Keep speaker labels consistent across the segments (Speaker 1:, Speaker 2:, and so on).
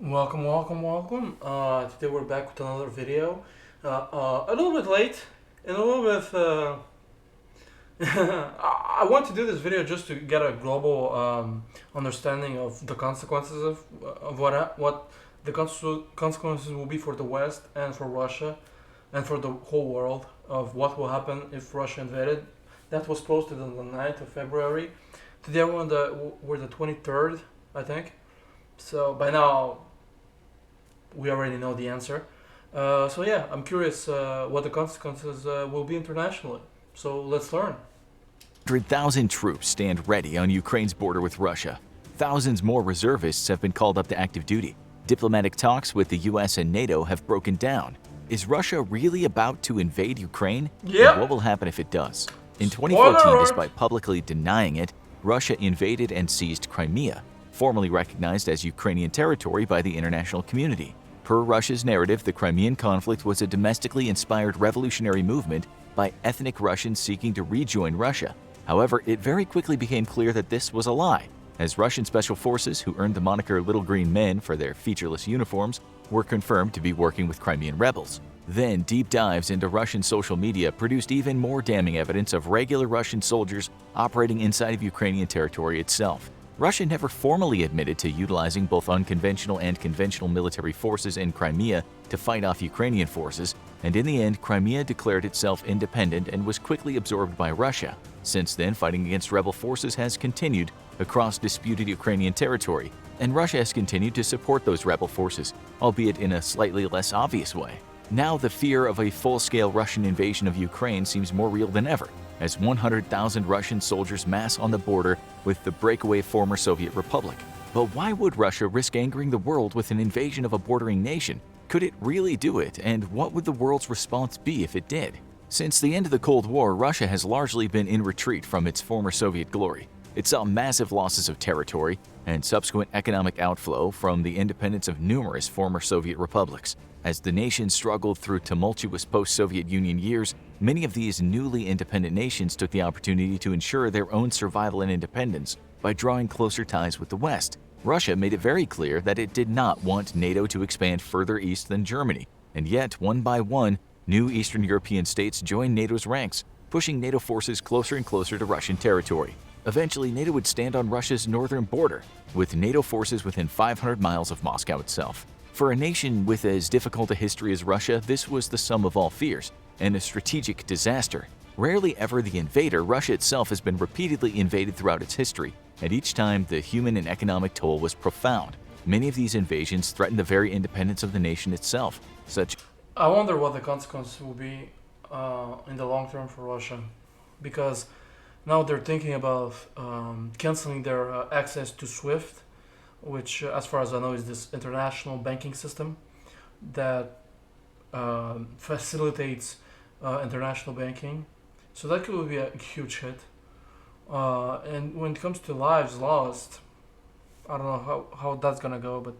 Speaker 1: Welcome, welcome, welcome. Today we're back with another video. A little bit late and a little bit. I want to do this video just to get a global understanding of the consequences of what the consequences will be for the West and for Russia and for the whole world of what will happen if Russia invaded. That was posted on the 9th of February. Today we're the 23rd, I think. So by now we already know the answer. So yeah, I'm curious what the consequences will be internationally. So let's learn.
Speaker 2: 100,000 troops stand ready on Ukraine's border with Russia. Thousands more reservists have been called up to active duty. Diplomatic talks with the US and NATO have broken down. Is Russia really about to invade Ukraine?
Speaker 1: Yep.
Speaker 2: And what will happen if it does? In
Speaker 1: Spoiler
Speaker 2: 2014,
Speaker 1: alert.
Speaker 2: despite publicly denying it, Russia invaded and seized Crimea, formally recognized as Ukrainian territory by the international community. Per Russia's narrative, the Crimean conflict was a domestically inspired revolutionary movement by ethnic Russians seeking to rejoin Russia. However, it very quickly became clear that this was a lie, as Russian special forces, who earned the moniker Little Green Men for their featureless uniforms, were confirmed to be working with Crimean rebels. Then, deep dives into Russian social media produced even more damning evidence of regular Russian soldiers operating inside of Ukrainian territory itself. Russia never formally admitted to utilizing both unconventional and conventional military forces in Crimea to fight off Ukrainian forces, and in the end, Crimea declared itself independent and was quickly absorbed by Russia. Since then, fighting against rebel forces has continued across disputed Ukrainian territory, and Russia has continued to support those rebel forces, albeit in a slightly less obvious way. Now, the fear of a full-scale Russian invasion of Ukraine seems more real than ever, as 100,000 Russian soldiers mass on the border with the breakaway former Soviet republic. But why would Russia risk angering the world with an invasion of a bordering nation? Could it really do it, and what would the world's response be if it did? Since the end of the Cold War, Russia has largely been in retreat from its former Soviet glory. It saw massive losses of territory and subsequent economic outflow from the independence of numerous former Soviet republics. As the nation struggled through tumultuous post-Soviet Union years, many of these newly independent nations took the opportunity to ensure their own survival and independence by drawing closer ties with the West. Russia made it very clear that it did not want NATO to expand further east than Germany, and yet, one by one, new Eastern European states joined NATO's ranks, pushing NATO forces closer and closer to Russian territory. Eventually, NATO would stand on Russia's northern border, with NATO forces within 500 miles of Moscow itself. For a nation with as difficult a history as Russia, this was the sum of all fears, and a strategic disaster. Rarely ever the invader, Russia itself has been repeatedly invaded throughout its history, and each time the human and economic toll was profound. Many of these invasions threatened the very independence of the nation itself, such
Speaker 1: I wonder what the consequences will be in the long term for Russia, because now they're thinking about canceling their access to SWIFT, which, as far as I know, is this international banking system that facilitates international banking. So that could be a huge hit. And when it comes to lives lost, I don't know how that's gonna go, but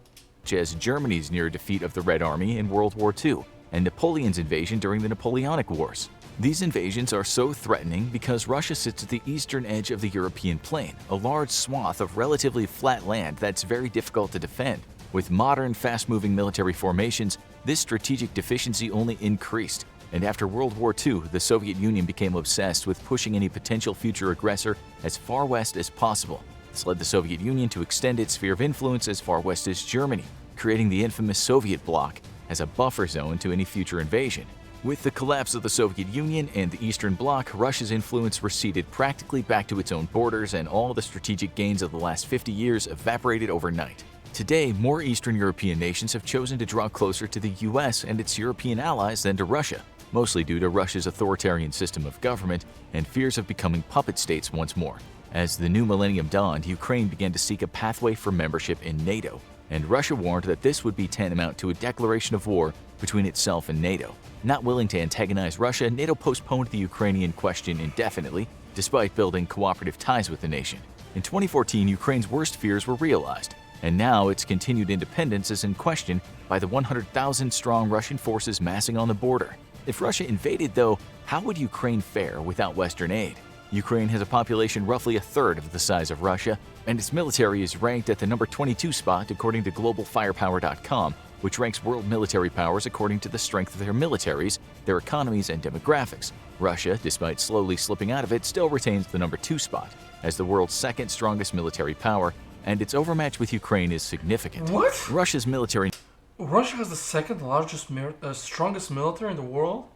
Speaker 2: as Germany's near defeat of the Red Army in World War II and Napoleon's invasion during the Napoleonic Wars. These invasions are so threatening because Russia sits at the eastern edge of the European plain, a large swath of relatively flat land that's very difficult to defend. With modern, fast-moving military formations, this strategic deficiency only increased, and after World War II, the Soviet Union became obsessed with pushing any potential future aggressor as far west as possible. This led the Soviet Union to extend its sphere of influence as far west as Germany, creating the infamous Soviet bloc as a buffer zone to any future invasion. With the collapse of the Soviet Union and the Eastern Bloc, Russia's influence receded practically back to its own borders, and all the strategic gains of the last 50 years evaporated overnight. Today, more Eastern European nations have chosen to draw closer to the US and its European allies than to Russia, mostly due to Russia's authoritarian system of government and fears of becoming puppet states once more. As the new millennium dawned, Ukraine began to seek a pathway for membership in NATO, and Russia warned that this would be tantamount to a declaration of war between itself and NATO. Not willing to antagonize Russia, NATO postponed the Ukrainian question indefinitely, despite building cooperative ties with the nation. In 2014, Ukraine's worst fears were realized, and now its continued independence is in question by the 100,000-strong Russian forces massing on the border. If Russia invaded, though, how would Ukraine fare without Western aid? Ukraine has a population roughly a third of the size of Russia, and its military is ranked at the number 22 spot according to globalfirepower.com, which ranks world military powers according to the strength of their militaries, their economies, and demographics. Russia, despite slowly slipping out of it, still retains the number 2 spot as the world's second strongest military power, and its overmatch with Ukraine is significant.
Speaker 1: What?
Speaker 2: Russia's military...
Speaker 1: Russia has the second largest, strongest military in the world?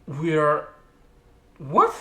Speaker 1: We are... What?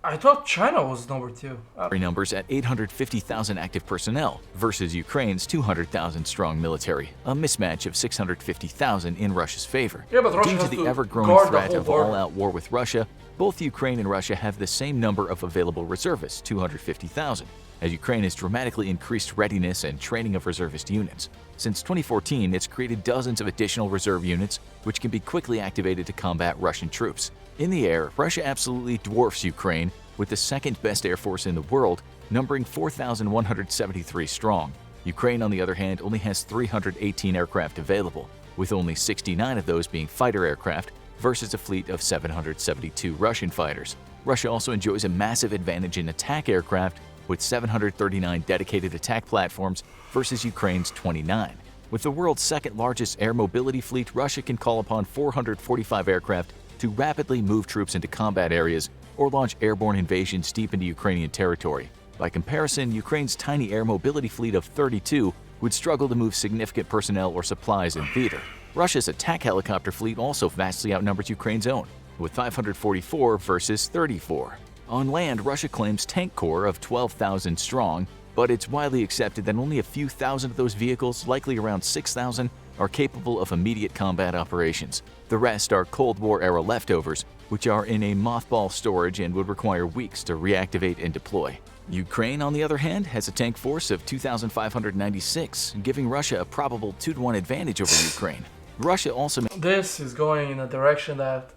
Speaker 1: I thought China was number 2.
Speaker 2: numbers at 850,000 active personnel versus Ukraine's 200,000 strong military, a mismatch of 650,000 in Russia's favor.
Speaker 1: Yeah, but Russia
Speaker 2: Due to
Speaker 1: has
Speaker 2: the
Speaker 1: to
Speaker 2: ever-growing
Speaker 1: guard the
Speaker 2: threat
Speaker 1: whole
Speaker 2: of
Speaker 1: border.
Speaker 2: all-out war with Russia, both Ukraine and Russia have the same number of available reservists, 250,000, as Ukraine has dramatically increased readiness and training of reservist units. Since 2014, it's created dozens of additional reserve units, which can be quickly activated to combat Russian troops. In the air, Russia absolutely dwarfs Ukraine, with the second best air force in the world, numbering 4,173 strong. Ukraine, on the other hand, only has 318 aircraft available, with only 69 of those being fighter aircraft versus a fleet of 772 Russian fighters. Russia also enjoys a massive advantage in attack aircraft, with 739 dedicated attack platforms versus Ukraine's 29. With the world's second largest air mobility fleet, Russia can call upon 445 aircraft to rapidly move troops into combat areas or launch airborne invasions deep into Ukrainian territory. By comparison, Ukraine's tiny air mobility fleet of 32 would struggle to move significant personnel or supplies in theater. Russia's attack helicopter fleet also vastly outnumbers Ukraine's own, with 544 versus 34. On land, Russia claims tank corps of 12,000 strong, but it's widely accepted that only a few thousand of those vehicles, likely around 6,000, are capable of immediate combat operations. The rest are Cold War-era leftovers, which are in a mothball storage and would require weeks to reactivate and deploy. Ukraine, on the other hand, has a tank force of 2,596, giving Russia a probable 2-to-1 advantage over Ukraine. Russia also...
Speaker 1: This is going in a direction that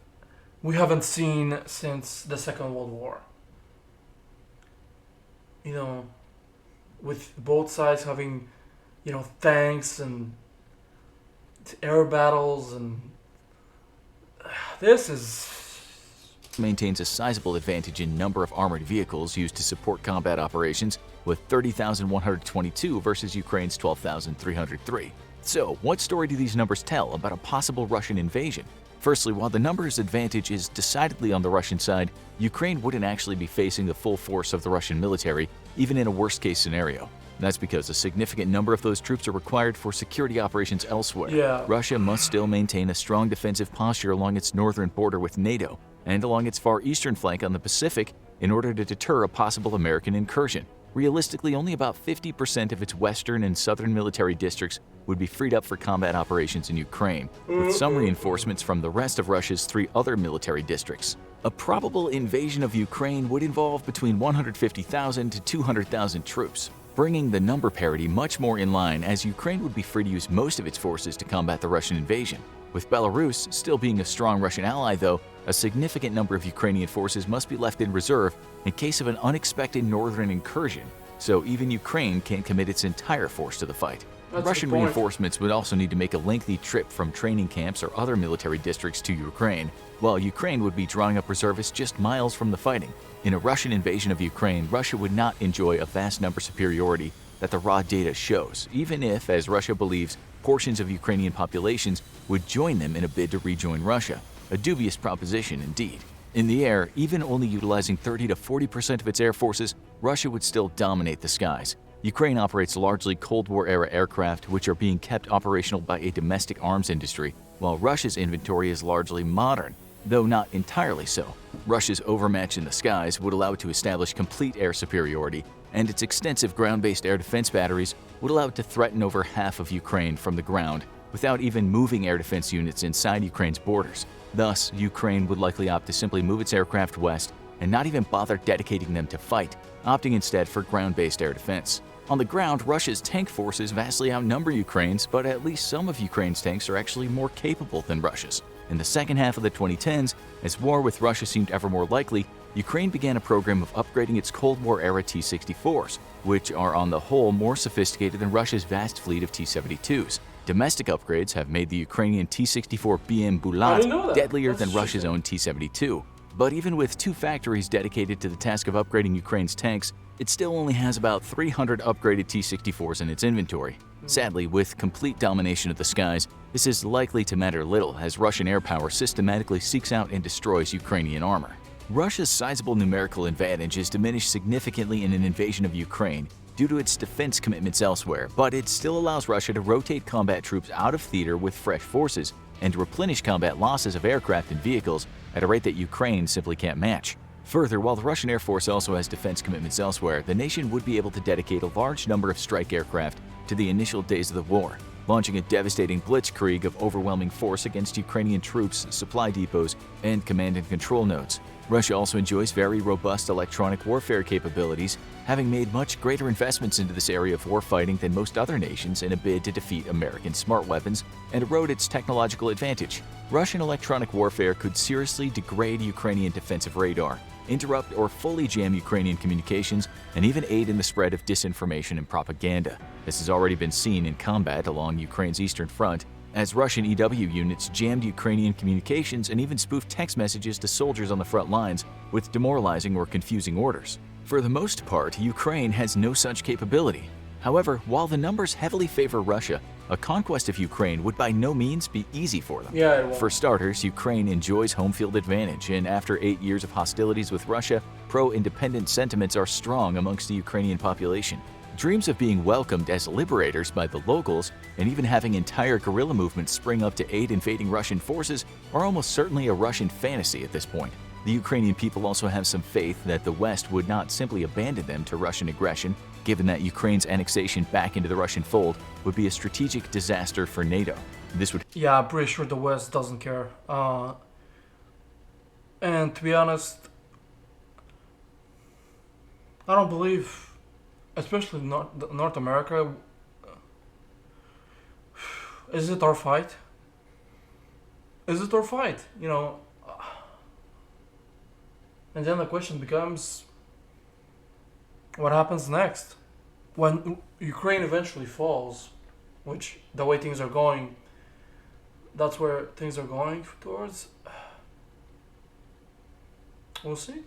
Speaker 1: we haven't seen since the Second World War. You know, with both sides having, you know, tanks and air battles, and this is...
Speaker 2: maintains a sizable advantage in number of armored vehicles used to support combat operations, with 30,122 versus Ukraine's 12,303. So, what story do these numbers tell about a possible Russian invasion? Firstly, while the numbers advantage is decidedly on the Russian side, Ukraine wouldn't actually be facing the full force of the Russian military, even in a worst-case scenario. That's because a significant number of those troops are required for security operations elsewhere.
Speaker 1: Yeah.
Speaker 2: Russia must still maintain a strong defensive posture along its northern border with NATO and along its far eastern flank on the Pacific in order to deter a possible American incursion. Realistically, only about 50% of its western and southern military districts would be freed up for combat operations in Ukraine, with some reinforcements from the rest of Russia's 3 other military districts. A probable invasion of Ukraine would involve between 150,000 to 200,000 troops, bringing the number parity much more in line, as Ukraine would be free to use most of its forces to combat the Russian invasion. With Belarus still being a strong Russian ally, though, a significant number of Ukrainian forces must be left in reserve in case of an unexpected northern incursion, so even Ukraine can't commit its entire force to the fight.
Speaker 1: That's
Speaker 2: Russian
Speaker 1: the point.
Speaker 2: reinforcements would also need to make a lengthy trip from training camps or other military districts to Ukraine, while Ukraine would be drawing up reservists just miles from the fighting. In a Russian invasion of Ukraine, Russia would not enjoy a vast number superiority that the raw data shows, even if, as Russia believes, portions of Ukrainian populations would join them in a bid to rejoin Russia. A dubious proposition indeed. In the air, even only utilizing 30 to 40% of its air forces, Russia would still dominate the skies. Ukraine operates largely Cold War-era aircraft, which are being kept operational by a domestic arms industry, while Russia's inventory is largely modern, though not entirely so. Russia's overmatch in the skies would allow it to establish complete air superiority, and its extensive ground-based air defense batteries would allow it to threaten over half of Ukraine from the ground without even moving air defense units inside Ukraine's borders. Thus, Ukraine would likely opt to simply move its aircraft west and not even bother dedicating them to fight, opting instead for ground-based air defense. On the ground, Russia's tank forces vastly outnumber Ukraine's, but at least some of Ukraine's tanks are actually more capable than Russia's. In the second half of the 2010s, as war with Russia seemed ever more likely, Ukraine began a program of upgrading its Cold War-era T-64s, which are on the whole more sophisticated than Russia's vast fleet of T-72s. Domestic upgrades have made the Ukrainian T-64BM
Speaker 1: I
Speaker 2: Bulat
Speaker 1: didn't know that.
Speaker 2: deadlier
Speaker 1: That's
Speaker 2: than Russia's own T-72. But even with 2 factories dedicated to the task of upgrading Ukraine's tanks, it still only has about 300 upgraded T-64s in its inventory. Sadly, with complete domination of the skies, this is likely to matter little as Russian air power systematically seeks out and destroys Ukrainian armor. Russia's sizable numerical advantage is diminished significantly in an invasion of Ukraine due to its defense commitments elsewhere, but it still allows Russia to rotate combat troops out of theater with fresh forces and replenish combat losses of aircraft and vehicles at a rate that Ukraine simply can't match. Further, while the Russian Air Force also has defense commitments elsewhere, the nation would be able to dedicate a large number of strike aircraft to the initial days of the war, launching a devastating blitzkrieg of overwhelming force against Ukrainian troops, supply depots, and command and control nodes. Russia also enjoys very robust electronic warfare capabilities, having made much greater investments into this area of warfighting than most other nations in a bid to defeat American smart weapons and erode its technological advantage. Russian electronic warfare could seriously degrade Ukrainian defensive radar, interrupt or fully jam Ukrainian communications, and even aid in the spread of disinformation and propaganda. This has already been seen in combat along Ukraine's eastern front, as Russian EW units jammed Ukrainian communications and even spoofed text messages to soldiers on the front lines with demoralizing or confusing orders. For the most part, Ukraine has no such capability. However, while the numbers heavily favor Russia, a conquest of Ukraine would by no means be easy for them.
Speaker 1: Yeah, it won't.
Speaker 2: For starters, Ukraine enjoys home field advantage, and after 8 years of hostilities with Russia, pro-independent sentiments are strong amongst the Ukrainian population. Dreams of being welcomed as liberators by the locals and even having entire guerrilla movements spring up to aid invading Russian forces are almost certainly a Russian fantasy at this point. The Ukrainian people also have some faith that the West would not simply abandon them to Russian aggression, given that Ukraine's annexation back into the Russian fold would be a strategic disaster for NATO. This would
Speaker 1: Yeah, I'm pretty sure the West doesn't care. And to be honest, I don't believe, especially North America, is it our fight? Is it our fight? You know, and then the question becomes, what happens next? When Ukraine eventually falls, which the way things are going, that's where things are going towards. We'll see.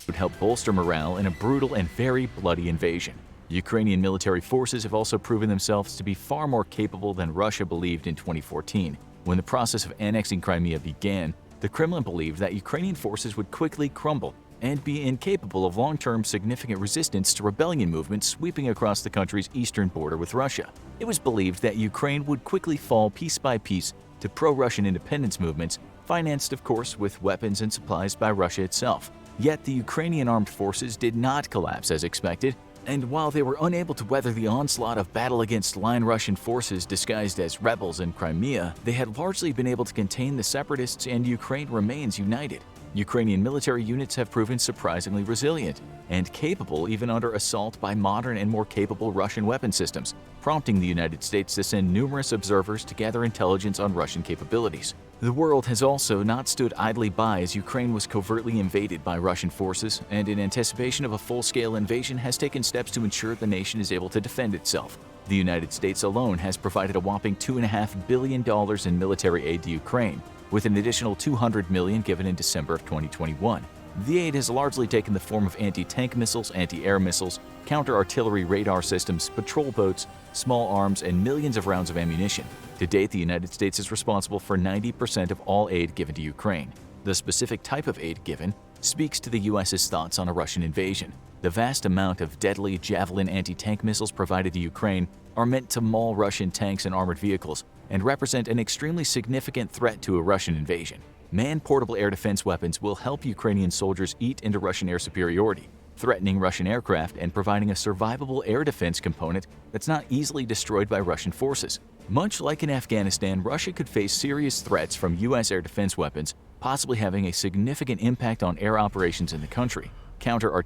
Speaker 2: would help bolster morale in a brutal and very bloody invasion. Ukrainian military forces have also proven themselves to be far more capable than Russia believed in 2014. When the process of annexing Crimea began, the Kremlin believed that Ukrainian forces would quickly crumble and be incapable of long-term significant resistance to rebellion movements sweeping across the country's eastern border with Russia. It was believed that Ukraine would quickly fall piece by piece to pro-Russian independence movements, financed of course with weapons and supplies by Russia itself. Yet the Ukrainian armed forces did not collapse as expected, and while they were unable to weather the onslaught of battle against line Russian forces disguised as rebels in Crimea, they had largely been able to contain the separatists and Ukraine remains united. Ukrainian military units have proven surprisingly resilient and capable even under assault by modern and more capable Russian weapon systems, prompting the United States to send numerous observers to gather intelligence on Russian capabilities. The world has also not stood idly by as Ukraine was covertly invaded by Russian forces and in anticipation of a full-scale invasion has taken steps to ensure the nation is able to defend itself. The United States alone has provided a whopping $2.5 billion in military aid to Ukraine, with an additional $200 million given in December of 2021. The aid has largely taken the form of anti-tank missiles, anti-air missiles, counter-artillery radar systems, patrol boats, small arms, and millions of rounds of ammunition. To date, the United States is responsible for 90% of all aid given to Ukraine. The specific type of aid given speaks to the U.S.'s thoughts on a Russian invasion. The vast amount of deadly Javelin anti-tank missiles provided to Ukraine are meant to maul Russian tanks and armored vehicles and represent an extremely significant threat to a Russian invasion. Man-portable air defense weapons will help Ukrainian soldiers eat into Russian air superiority, threatening Russian aircraft and providing a survivable air defense component that's not easily destroyed by Russian forces. Much like in Afghanistan, Russia could face serious threats from U.S. air defense weapons, possibly having a significant impact on air operations in the country.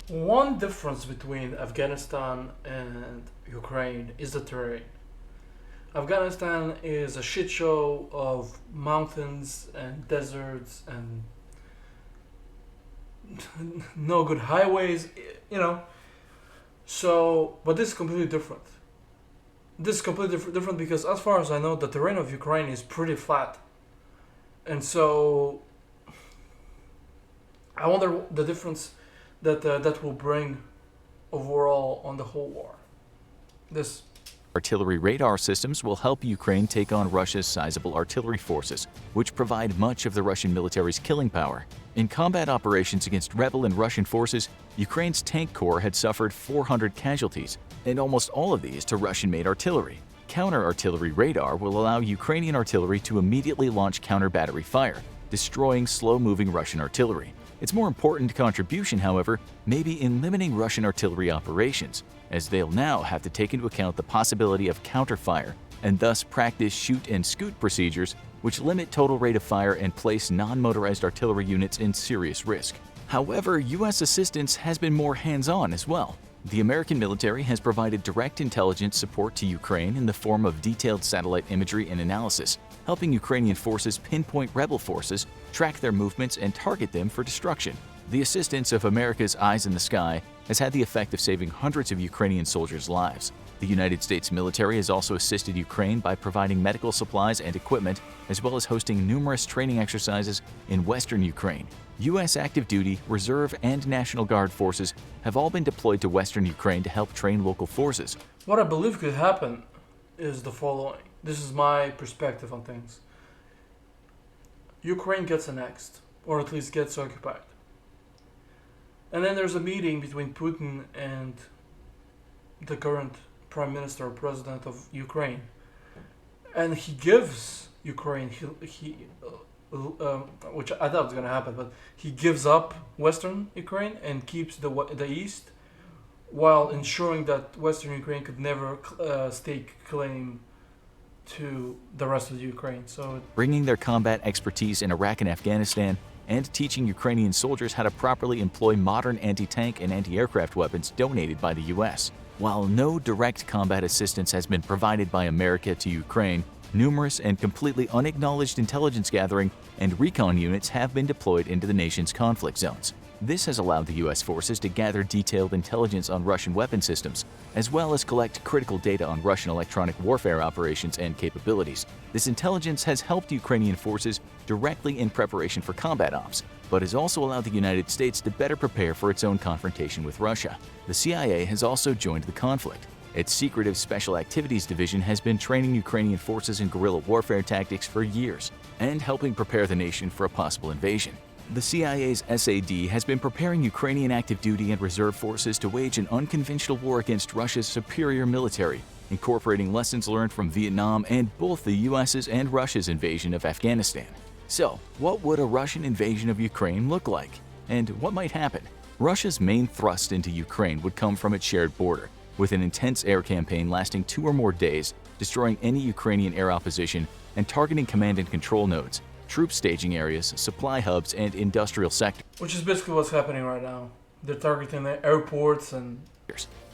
Speaker 1: One difference between Afghanistan and Ukraine is the terrain. Afghanistan is a shit show of mountains and deserts and no good highways, you know. So, but this is completely different. this is completely different because, as far as I know, the terrain of Ukraine is pretty flat, and so I wonder the difference that that will bring overall on the whole war. This
Speaker 2: Artillery radar systems will help Ukraine take on Russia's sizable artillery forces, which provide much of the Russian military's killing power. In combat operations against rebel and Russian forces, Ukraine's tank corps had suffered 400 casualties, and almost all of these to Russian-made artillery. Counter-artillery radar will allow Ukrainian artillery to immediately launch counter-battery fire, destroying slow-moving Russian artillery. Its more important contribution, however, may be in limiting Russian artillery operations, as they'll now have to take into account the possibility of counterfire and thus practice shoot and scoot procedures which limit total rate of fire and place non-motorized artillery units in serious risk. However, U.S. assistance has been more hands-on as well. The American military has provided direct intelligence support to Ukraine in the form of detailed satellite imagery and analysis, helping Ukrainian forces pinpoint rebel forces, track their movements, and target them for destruction. The assistance of America's eyes in the sky has had the effect of saving hundreds of Ukrainian soldiers' lives. The United States military has also assisted Ukraine by providing medical supplies and equipment, as well as hosting numerous training exercises in western Ukraine. U.S. active duty, reserve, and National Guard forces have all been deployed to western Ukraine to help train local forces.
Speaker 1: what I believe could happen is the following. This is my perspective on things. Ukraine gets annexed, or at least gets occupied. And then there's a meeting between Putin and the current Prime Minister or President of Ukraine. And he gives Ukraine, which I thought was going to happen, but he gives up Western Ukraine and keeps the East, while ensuring that Western Ukraine could never stake claim to the rest of the Ukraine. So
Speaker 2: bringing their combat expertise in Iraq and Afghanistan and teaching Ukrainian soldiers how to properly employ modern anti-tank and anti-aircraft weapons donated by the U.S. While no direct combat assistance has been provided by America to Ukraine, numerous and completely unacknowledged intelligence gathering and recon units have been deployed into the nation's conflict zones. This has allowed the U.S. forces to gather detailed intelligence on Russian weapon systems, as well as collect critical data on Russian electronic warfare operations and capabilities. This intelligence has helped Ukrainian forces directly in preparation for combat ops, but has also allowed the United States to better prepare for its own confrontation with Russia. The CIA has also joined the conflict. Its Secretive Special Activities Division has been training Ukrainian forces in guerrilla warfare tactics for years and helping prepare the nation for a possible invasion. The CIA's SAD has been preparing Ukrainian active duty and reserve forces to wage an unconventional war against Russia's superior military, incorporating lessons learned from Vietnam and both the US's and Russia's invasion of Afghanistan. So, what would a Russian invasion of Ukraine look like? And what might happen? Russia's main thrust into Ukraine would come from its shared border, with an intense air campaign lasting 2 or more days, destroying any Ukrainian air opposition and targeting command and control nodes, troop staging areas, supply hubs, and industrial sectors.
Speaker 1: which is basically what's happening right now. They're targeting the airports and...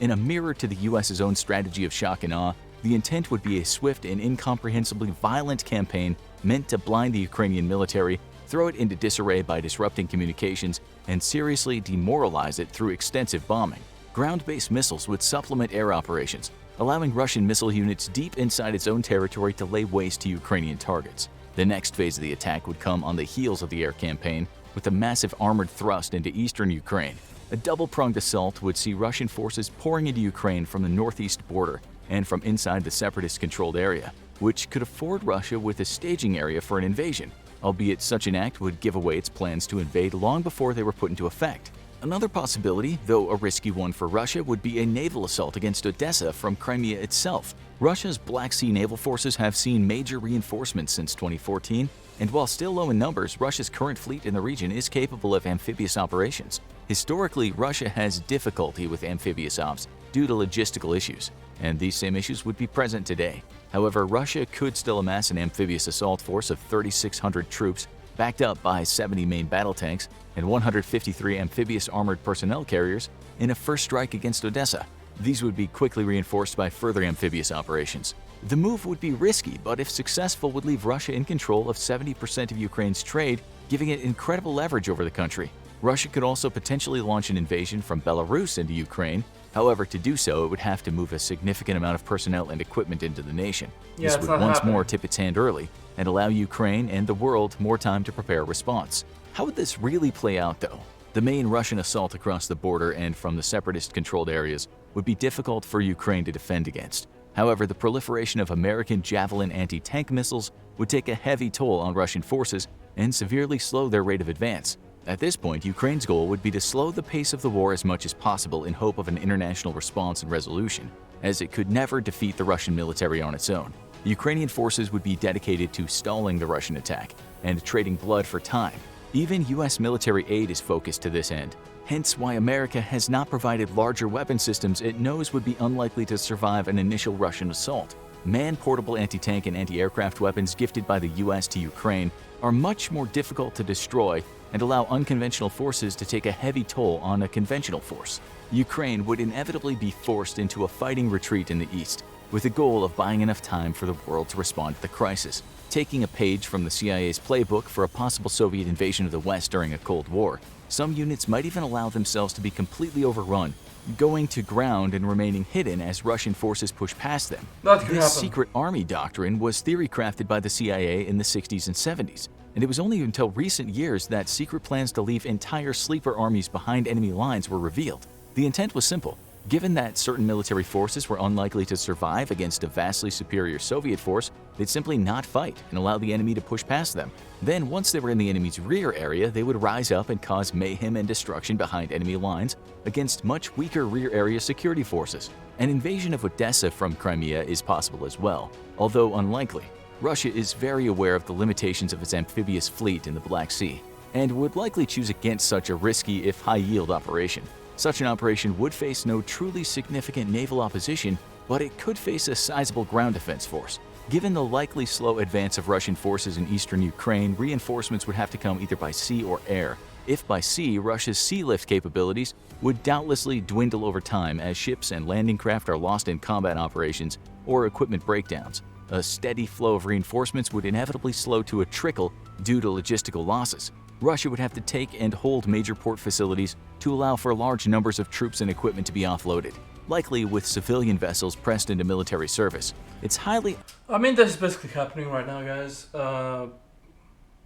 Speaker 2: In a mirror to the US's own strategy of shock and awe, the intent would be a swift and incomprehensibly violent campaign meant to blind the Ukrainian military, throw it into disarray by disrupting communications, and seriously demoralize it through extensive bombing. Ground-based missiles would supplement air operations, allowing Russian missile units deep inside its own territory to lay waste to Ukrainian targets. The next phase of the attack would come on the heels of the air campaign, with a massive armored thrust into eastern Ukraine. A double-pronged assault would see Russian forces pouring into Ukraine from the northeast border and from inside the separatist-controlled area, which could afford Russia with a staging area for an invasion, albeit such an act would give away its plans to invade long before they were put into effect. Another possibility, though a risky one for Russia, would be a naval assault against Odessa from Crimea itself. Russia's Black Sea naval forces have seen major reinforcements since 2014, and while still low in numbers, Russia's current fleet in the region is capable of amphibious operations. Historically, Russia has difficulty with amphibious ops due to logistical issues, and these same issues would be present today. However, Russia could still amass an amphibious assault force of 3,600 troops, backed up by 70 main battle tanks and 153 amphibious armored personnel carriers in a first strike against Odessa. These would be quickly reinforced by further amphibious operations. The move would be risky, but if successful would leave Russia in control of 70% of Ukraine's trade, giving it incredible leverage over the country. Russia could also potentially launch an invasion from Belarus into Ukraine. However, to do so, it would have to move a significant amount of personnel and equipment into the nation.
Speaker 1: Yeah,
Speaker 2: This
Speaker 1: it's
Speaker 2: would
Speaker 1: not
Speaker 2: once
Speaker 1: happening.
Speaker 2: more tip its hand early and allow Ukraine and the world more time to prepare a response. How would this really play out, though? The main Russian assault across the border and from the separatist-controlled areas would be difficult for Ukraine to defend against. However, the proliferation of American Javelin anti-tank missiles would take a heavy toll on Russian forces and severely slow their rate of advance. At this point, Ukraine's goal would be to slow the pace of the war as much as possible in hope of an international response and resolution, as it could never defeat the Russian military on its own. The Ukrainian forces would be dedicated to stalling the Russian attack and trading blood for time. Even U.S. military aid is focused to this end, hence why America has not provided larger weapon systems it knows would be unlikely to survive an initial Russian assault. Man-portable anti-tank and anti-aircraft weapons gifted by the U.S. to Ukraine are much more difficult to destroy and allow unconventional forces to take a heavy toll on a conventional force. Ukraine would inevitably be forced into a fighting retreat in the east, with the goal of buying enough time for the world to respond to the crisis. Taking a page from the CIA's playbook for a possible Soviet invasion of the West during a Cold War, some units might even allow themselves to be completely overrun, going to ground and remaining hidden as Russian forces push past them.
Speaker 1: That could
Speaker 2: This
Speaker 1: happen.
Speaker 2: secret army doctrine was theory crafted by the CIA in the 60s and 70s, and it was only until recent years that secret plans to leave entire sleeper armies behind enemy lines were revealed. The intent was simple. Given that certain military forces were unlikely to survive against a vastly superior Soviet force, they'd simply not fight and allow the enemy to push past them. Then, once they were in the enemy's rear area, they would rise up and cause mayhem and destruction behind enemy lines against much weaker rear area security forces. An invasion of Odessa from Crimea is possible as well, although unlikely. Russia is very aware of the limitations of its amphibious fleet in the Black Sea, and would likely choose against such a risky if high-yield operation. Such an operation would face no truly significant naval opposition, but it could face a sizable ground defense force. Given the likely slow advance of Russian forces in eastern Ukraine, reinforcements would have to come either by sea or air. If by sea, Russia's sea lift capabilities would doubtlessly dwindle over time as ships and landing craft are lost in combat operations or equipment breakdowns. A steady flow of reinforcements would inevitably slow to a trickle due to logistical losses. Russia would have to take and hold major port facilities to allow for large numbers of troops and equipment to be offloaded, likely with civilian vessels pressed into military service. It's highly
Speaker 1: I mean, this is basically happening right now, guys.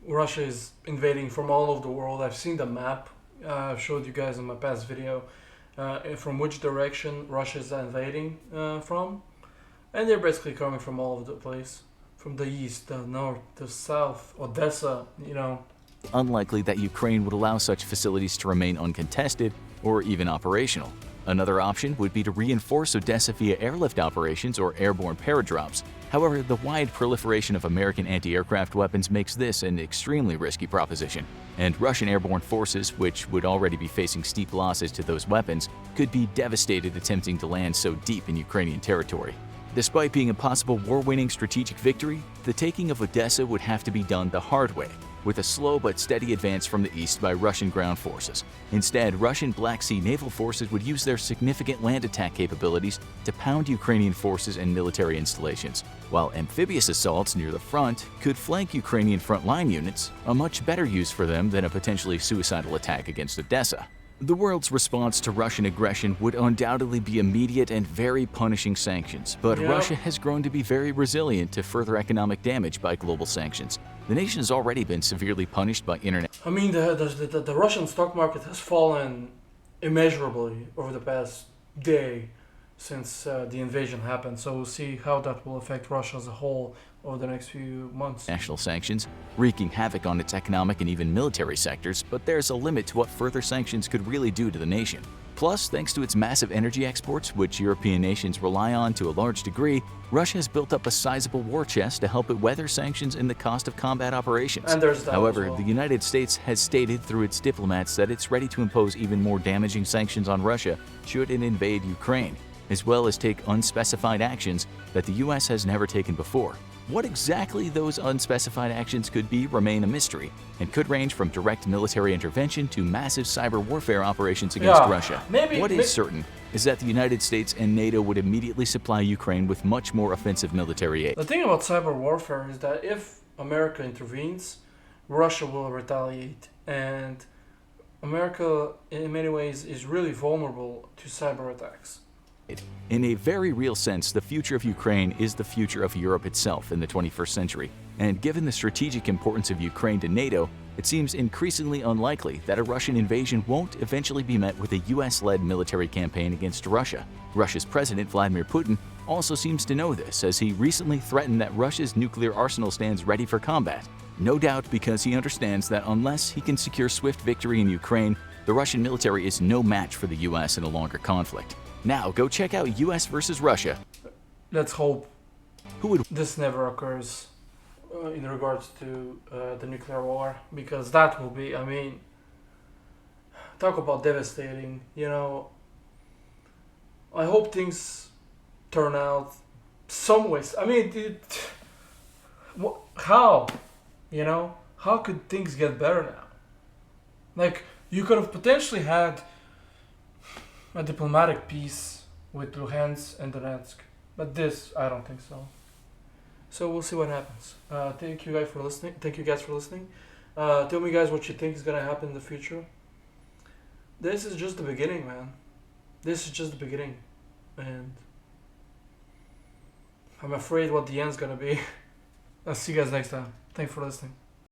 Speaker 1: Russia is invading from all over the world. I've seen the map. I've showed you guys in my past video from which direction Russia is invading from. And they're basically coming from all over the place. From the east, the north, the south, Odessa,
Speaker 2: unlikely that Ukraine would allow such facilities to remain uncontested or even operational. Another option would be to reinforce Odessa via airlift operations or airborne paradrops. However, the wide proliferation of American anti-aircraft weapons makes this an extremely risky proposition, and Russian airborne forces, which would already be facing steep losses to those weapons, could be devastated attempting to land so deep in Ukrainian territory. Despite being a possible war-winning strategic victory, the taking of Odessa would have to be done the hard way, with a slow but steady advance from the east by Russian ground forces. Instead, Russian Black Sea naval forces would use their significant land attack capabilities to pound Ukrainian forces and military installations, while amphibious assaults near the front could flank Ukrainian frontline units, a much better use for them than a potentially suicidal attack against Odessa. The world's response to Russian aggression would undoubtedly be immediate and very punishing sanctions, but
Speaker 1: Yep.
Speaker 2: Russia has grown to be very resilient to further economic damage by global sanctions. The nation has already been severely punished by internet.
Speaker 1: I mean, the Russian stock market has fallen immeasurably over the past day since the invasion happened. So we'll see how that will affect Russia as a whole over the next few months.
Speaker 2: National sanctions, wreaking havoc on its economic and even military sectors, but there's a limit to what further sanctions could really do to the nation. Plus, thanks to its massive energy exports, which European nations rely on to a large degree, Russia has built up a sizable war chest to help it weather sanctions and the cost of combat operations.
Speaker 1: And there's that
Speaker 2: However,
Speaker 1: as well.
Speaker 2: the United States has stated through its diplomats that it's ready to impose even more damaging sanctions on Russia should it invade Ukraine, as well as take unspecified actions that the U.S. has never taken before. What exactly those unspecified actions could be remain a mystery, and could range from direct military intervention to massive cyber warfare operations against
Speaker 1: Yeah,
Speaker 2: Russia.
Speaker 1: maybe-
Speaker 2: What
Speaker 1: may-
Speaker 2: is certain is that the United States and NATO would immediately supply Ukraine with much more offensive military aid.
Speaker 1: The thing about cyber warfare is that if America intervenes, Russia will retaliate, and America, in many ways, is really vulnerable to cyber attacks.
Speaker 2: In a very real sense, the future of Ukraine is the future of Europe itself in the 21st century. And given the strategic importance of Ukraine to NATO, it seems increasingly unlikely that a Russian invasion won't eventually be met with a US-led military campaign against Russia. Russia's President Vladimir Putin also seems to know this, as he recently threatened that Russia's nuclear arsenal stands ready for combat. No doubt because he understands that unless he can secure swift victory in Ukraine, the Russian military is no match for the US in a longer conflict. Now go check out US versus Russia.
Speaker 1: Let's hope
Speaker 2: Who would
Speaker 1: this never occurs in regards to the nuclear war, because that will be, I mean, talk about devastating, you know. I hope things turn out some ways. I mean, how? You know? How could things get better now? Like, you could have potentially had a diplomatic peace with Luhansk and Donetsk. But this, I don't think so. So we'll see what happens. Thank you guys for listening. Tell me guys what you think is gonna happen in the future. This is just the beginning, man. This is just the beginning. And I'm afraid what the end's gonna be. I'll see you guys next time. Thanks for listening.